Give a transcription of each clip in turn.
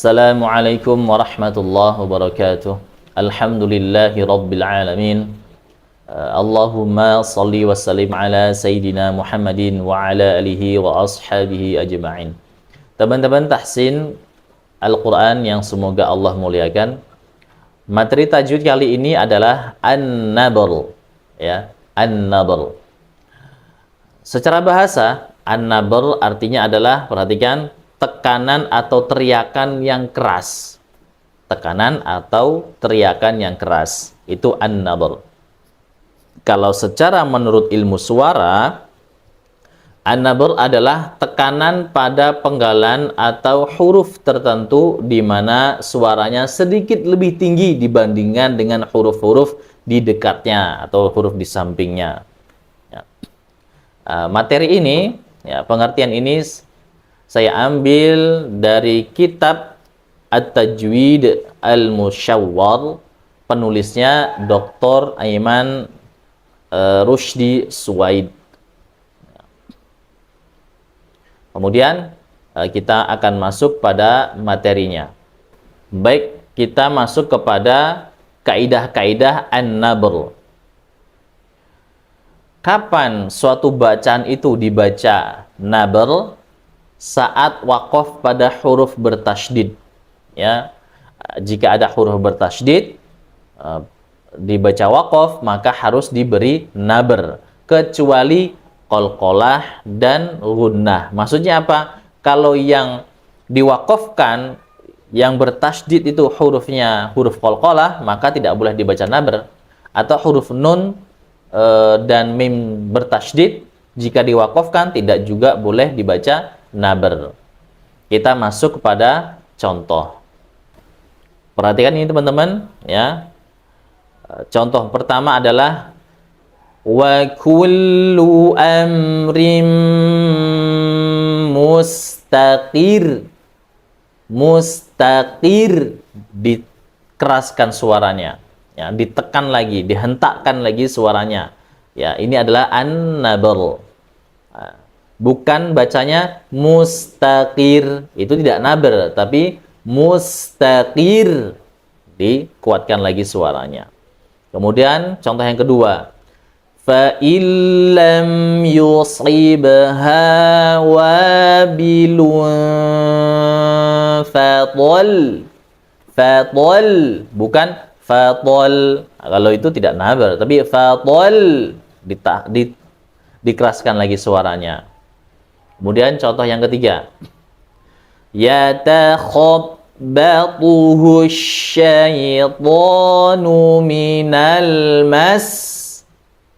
Assalamualaikum warahmatullahi wabarakatuh. Alhamdulillahi rabbil alamin. Allahumma salli wa sallim ala Sayyidina Muhammadin wa ala alihi wa ashabihi ajma'in. Teman-teman tahsin Al-Quran yang semoga Allah muliakan, materi tajwid kali ini adalah An-Nabr, ya, An-Nabr. Secara bahasa, An-Nabr artinya adalah, perhatikan, tekanan atau teriakan yang keras. Tekanan atau teriakan yang keras, itu An-Nabr. Kalau secara menurut ilmu suara, An-Nabr adalah tekanan pada penggalan atau huruf tertentu di mana suaranya sedikit lebih tinggi dibandingkan dengan huruf-huruf di dekatnya atau huruf di sampingnya. Ya. Materi ini, ya, pengertian ini saya ambil dari kitab At-Tajwid Al-Musyawwar, penulisnya Dr. Aiman Rushdi Suwaid. Kemudian kita akan masuk pada materinya. Baik, kita masuk kepada kaidah-kaidah An-Nabr. Kapan suatu bacaan itu dibaca nabr? Saat waqaf pada huruf bertasydid. Ya, jika ada huruf bertasydid dibaca waqaf, maka harus diberi nabr, kecuali qalqalah dan gunnah. Maksudnya apa? Kalau yang diwaqafkan, yang bertasydid itu hurufnya huruf qalqalah, maka tidak boleh dibaca nabr. Atau huruf nun dan mim bertasydid, jika diwaqafkan tidak juga boleh dibaca nabr. Kita masuk kepada contoh. Perhatikan ini teman-teman, ya. Contoh pertama adalah wa kullu amrin mustaqir. Mustaqir, dikeraskan suaranya, ya, ditekan lagi, dihentakkan lagi suaranya. Ya, ini adalah an-nabr. Bukan bacanya mustaqir, itu tidak nabr, tapi mustaqir, dikuatkan lagi suaranya. Kemudian contoh yang kedua, fa illam yusibha wabilun fatal. Fatal, bukan fatal. Kalau itu tidak nabr, tapi fatal, dikeraskan lagi suaranya. Kemudian contoh yang ketiga, yatakhabbatuhu syaitanu minal mas.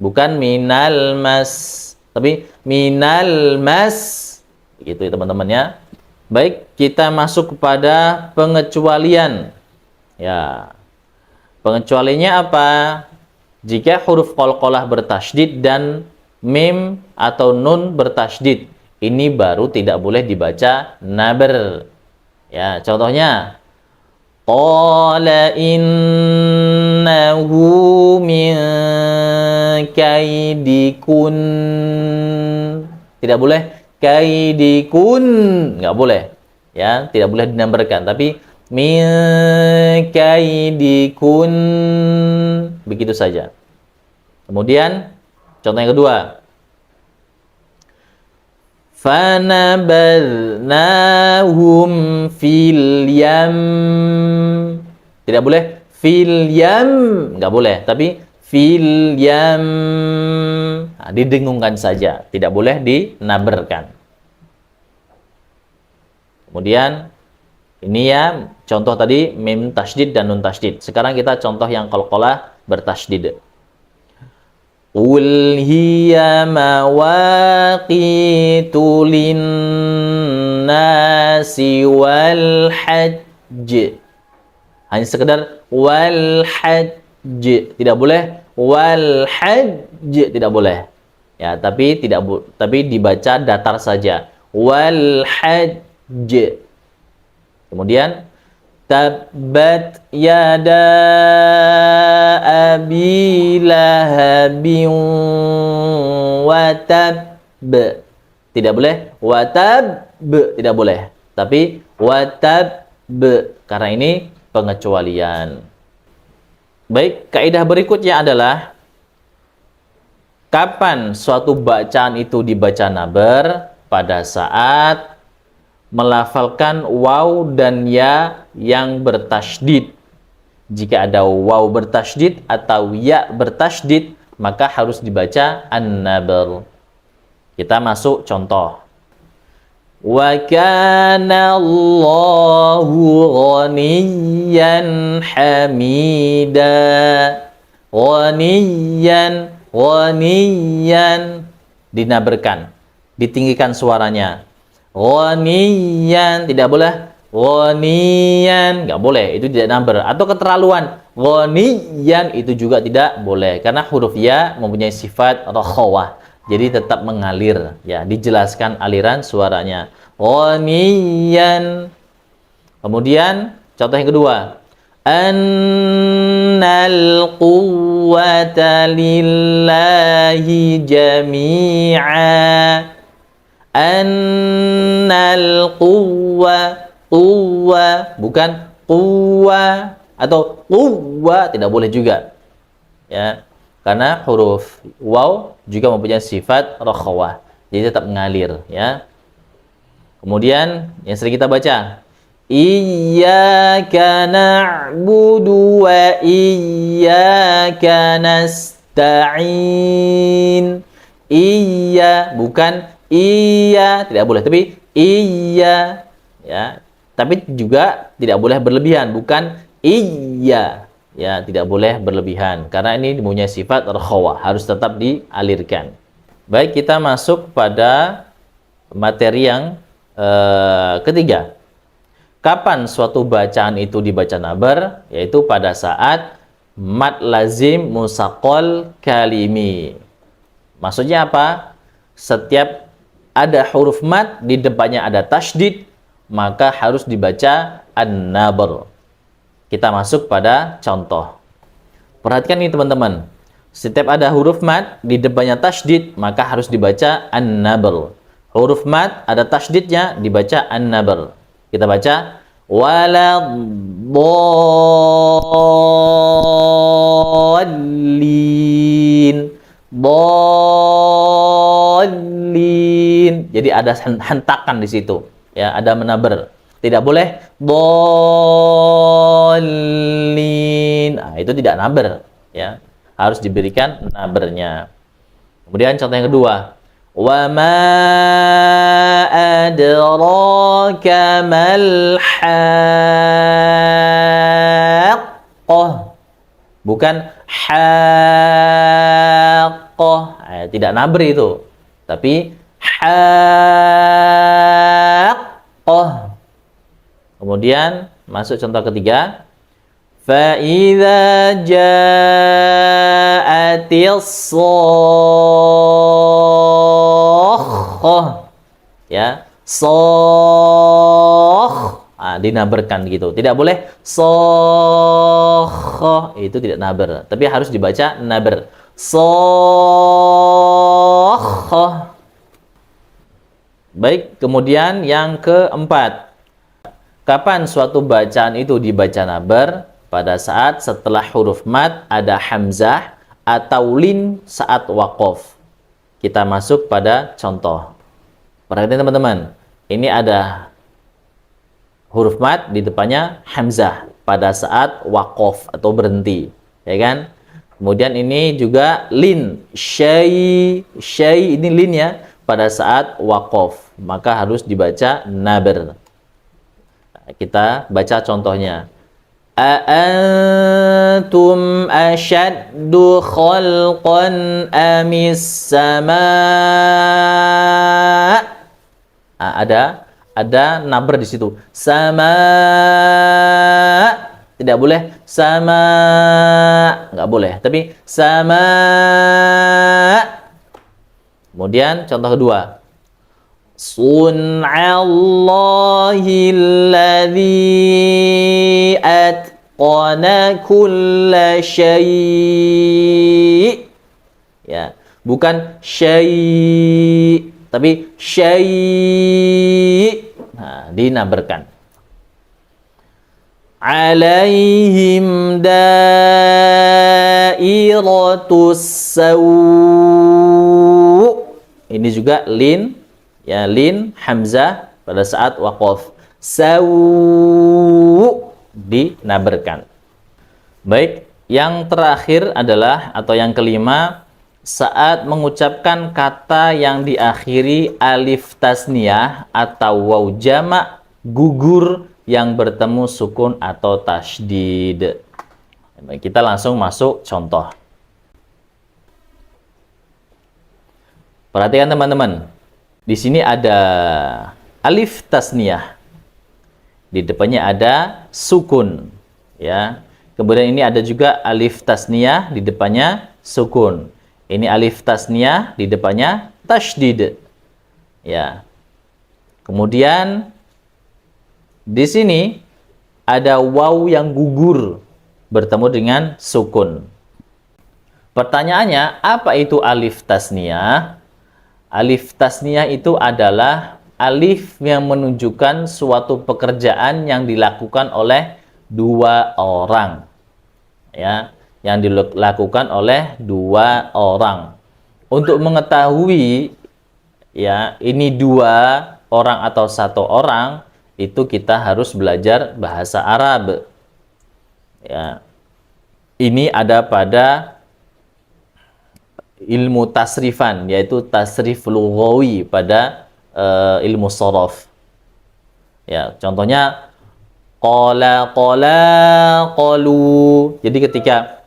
Bukan minal mas, tapi minal mas. Gitu ya teman-teman, ya. Baik, kita masuk kepada pengecualian. Ya. Pengecualiannya apa? Jika huruf qalqalah bertasydid dan mim atau nun bertasydid, ini baru tidak boleh dibaca nabr. Ya, contohnya qala innahu min kaidikun. Tidak boleh kaidikun, nggak boleh. Ya, tidak boleh dinambarkan, tapi min kaidikun, begitu saja. Kemudian contoh yang kedua, fanabadnahum fil yam. Tidak boleh fil yam, nggak boleh, tapi fil yam, nah, didengungkan saja, tidak boleh dinaberkan. Kemudian ini, ya, contoh tadi mim tasydid dan nun tasydid. Sekarang kita contoh yang qalqalah bertasydid. Qul hiya mawaqitu linnasi wal hajj. Hanya sekedar wal hajj, tidak boleh wal hajj, tidak boleh. Ya, tapi tapi dibaca datar saja. Wal hajj. Kemudian tabbat yada abi lahabin wa tab. Tidak boleh wa tab, tidak boleh. Tapi wa tab karena ini pengecualian. Baik, kaidah berikutnya adalah kapan suatu bacaan itu dibaca nabar? Pada saat melafalkan waw dan ya yang bertasydid. Jika ada waw bertasydid atau ya bertasydid, maka harus dibaca an-nabr. Kita masuk contoh. Wa kana Allahu ghaniyyan hamida. Ghaniyan dinaberkan, ditinggikan suaranya. Ghaniyan tidak boleh. Ghaniyan nggak boleh, itu tidak naber atau keterlaluan. Ghaniyan itu juga tidak boleh karena huruf ya mempunyai sifat rakhawah. Jadi tetap mengalir, ya, dijelaskan aliran suaranya. Ghaniyan. Kemudian contoh yang kedua. Annal quwwata lillahi jami'a. Annal quwwa bukan quwwa atau quwwa, tidak boleh juga, ya, karena huruf waw juga mempunyai sifat rakhawah, jadi tetap mengalir, ya. Kemudian yang sering kita baca, iyyaka na'budu wa iyyaka nasta'in. Iya bukan iya, tidak boleh, tapi iya, ya. Tapi juga tidak boleh berlebihan, bukan iya, ya, tidak boleh berlebihan karena ini mempunyai sifat rakhawah, harus tetap dialirkan. Baik, kita masuk pada materi yang ketiga. Kapan suatu bacaan itu dibaca nabar? Yaitu pada saat mad lazim musaqqal kalimi. Maksudnya apa? Setiap ada huruf mad di depannya ada tasydid, maka harus dibaca an-nabr. Kita masuk pada contoh. Perhatikan ini teman-teman. Setiap ada huruf mad di depannya tasydid, maka harus dibaca an-nabr. Huruf mad ada tasydidnya, dibaca an-nabr. Kita baca waladdallin. Dallin. Jadi ada hentakan di situ. Ya, ada menaber. Tidak boleh dallin. Nah, itu tidak naber, ya. Harus diberikan nabernya. Kemudian contoh yang kedua. Wa ma adraka mal haqqah. Bukan haqqah. Nah, tidak naber itu. Tapi haqqah. Kemudian masuk contoh ketiga. Fa idza ja'atis shakhah, ya, shakh, dinaberkan gitu. Tidak boleh shakhah, itu tidak naber, tapi harus dibaca naber. Shakhah. Baik, kemudian yang keempat. Kapan suatu bacaan itu dibaca nabar? Pada saat setelah huruf mad ada hamzah atau lin saat waqaf. Kita masuk pada contoh. Perhatikan teman-teman. Ini ada huruf mad di depannya hamzah pada saat waqaf atau berhenti, ya kan? Kemudian ini juga lin, syai ini lin, ya, pada saat waqaf, maka harus dibaca nabar. Kita baca contohnya. A'antum asyaddu khalqan amis sama'. Ada nabar di situ. Sama, tidak boleh sama, nggak boleh. Tapi sama. Kemudian contoh kedua. Sun'allahi alladhi atqana kulla syai'. Ya, bukan syai', tapi syai'. Nah, dinaberkan. alaihim dairatus sawu. Ini juga lin, ya, lin hamzah pada saat waqaf. Sawu dinaberkan. Baik, yang terakhir adalah atau yang kelima, saat mengucapkan kata yang diakhiri alif tasniyah atau waw jamak gugur yang bertemu sukun atau tasydid. Baik, kita langsung masuk contoh. Perhatikan teman-teman. Di sini ada alif tasniyah. Di depannya ada sukun, ya. Kemudian ini ada juga alif tasniyah, di depannya sukun. Ini alif tasniyah, di depannya tasydid. Ya. Kemudian di sini ada waw yang gugur bertemu dengan sukun. Pertanyaannya, apa itu alif tasniyah? Alif tasniyah itu adalah alif yang menunjukkan suatu pekerjaan yang dilakukan oleh dua orang, ya, yang dilakukan oleh dua orang. Untuk mengetahui, ya, ini dua orang atau satu orang, itu kita harus belajar bahasa Arab, ya. Ini ada pada ilmu tasrifan, yaitu tasrif lughawi pada ilmu shorof. Ya, contohnya qala, qalu. Jadi ketika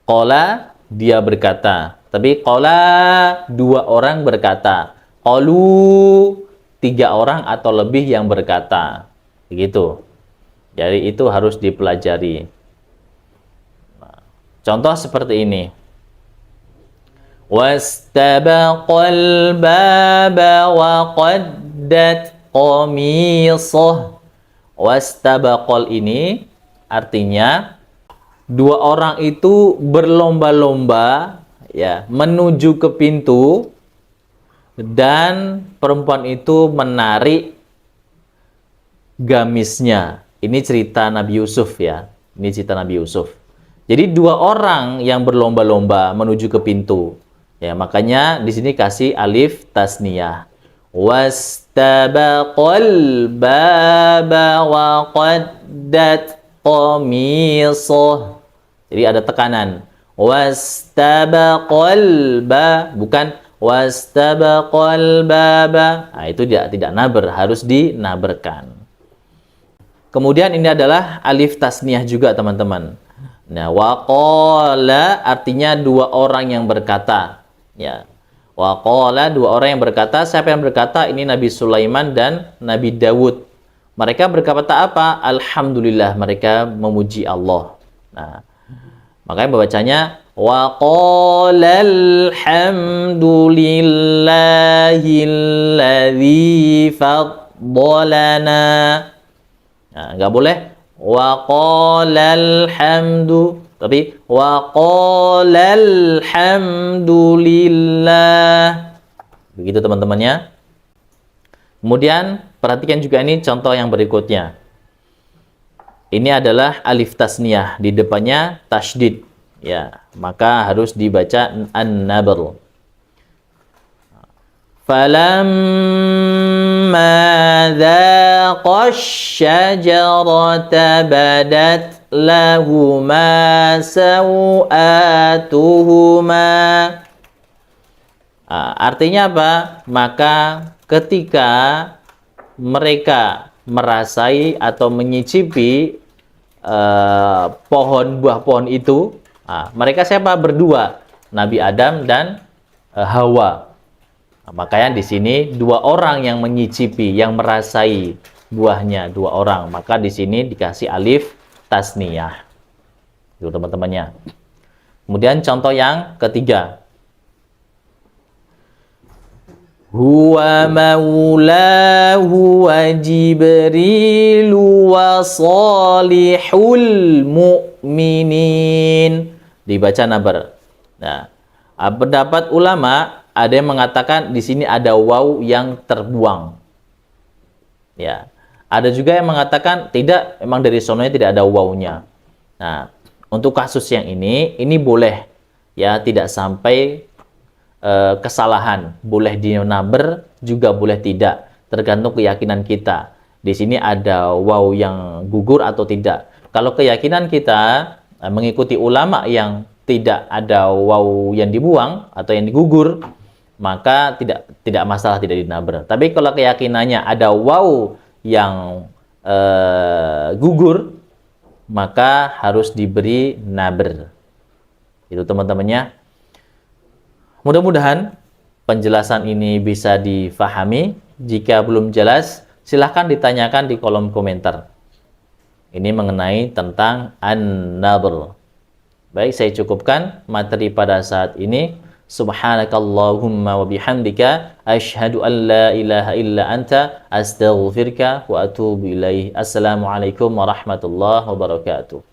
qala, dia berkata, tapi qala, dua orang berkata, qalu, tiga orang atau lebih yang berkata, begitu. Jadi itu harus dipelajari. Nah, contoh seperti ini. Wastabaqal baba wa qaddat qamisah. Wastabaqal ini artinya dua orang itu berlomba-lomba, ya, menuju ke pintu, dan perempuan itu menarik gamisnya. Ini cerita Nabi Yusuf, ya. Ini cerita Nabi Yusuf. Jadi dua orang yang berlomba-lomba menuju ke pintu. Ya, makanya di sini kasih alif tasniyah. Wastabaqal baba wa qaddat qamisah. Jadi ada tekanan. Wastabaqal ba, bukan wastabaqal baba. Nah, itu tidak naber, harus dinaberkan. Kemudian ini adalah alif tasniyah juga, teman-teman. Nah, waqala artinya dua orang yang berkata. Ya, waqala, dua orang yang berkata. Siapa yang berkata? Ini Nabi Sulaiman dan Nabi Dawud. Mereka berkata apa? Alhamdulillah, mereka memuji Allah. Nah, makanya membacanya waqala alhamdulillahilladzi faddalana. Nah, nggak boleh waqala alhamdu, tapi waqala alhamdulillah. Begitu teman-temannya. Kemudian perhatikan juga ini contoh yang berikutnya. Ini adalah alif tasniyah, di depannya tasydid, ya, maka harus dibaca an-nabr. Falamma dhaqash syajarata badat lahuma sawatuhuma. Artinya apa? Maka ketika mereka merasai atau menyicipi buah pohon itu, mereka siapa? Berdua, Nabi Adam dan Hawa. Makanya di sini dua orang yang menyicipi, yang merasai buahnya, dua orang. Maka di sini dikasih alif tasniyah. Itu teman-temannya. Kemudian contoh yang ketiga. Huwa maulahu wa Jibrilu wa salihul mu'minin. Dibaca nabar. Nah, pendapat ulama ada yang mengatakan di sini ada waw yang terbuang. Ya. Ada juga yang mengatakan tidak, memang dari sononya tidak ada wawunya. Nah, untuk kasus yang ini boleh ya, tidak sampai kesalahan, boleh dinaber juga boleh tidak, tergantung keyakinan kita. Di sini ada waw yang gugur atau tidak. Kalau keyakinan kita mengikuti ulama yang tidak ada waw yang dibuang atau yang digugur, maka tidak masalah, tidak dinaber. Tapi kalau keyakinannya ada waw yang gugur, maka harus diberi naber. Itu teman-temannya. Mudah-mudahan penjelasan ini bisa difahami. Jika belum jelas, silahkan ditanyakan di kolom komentar. Ini mengenai tentang an-nabr. Baik, saya cukupkan materi pada saat ini. Subhanakallahumma wa bihamdika asyhadu an la ilaha illa anta astaghfirka wa atubu ilaih. Assalamualaikum warahmatullahi wabarakatuh.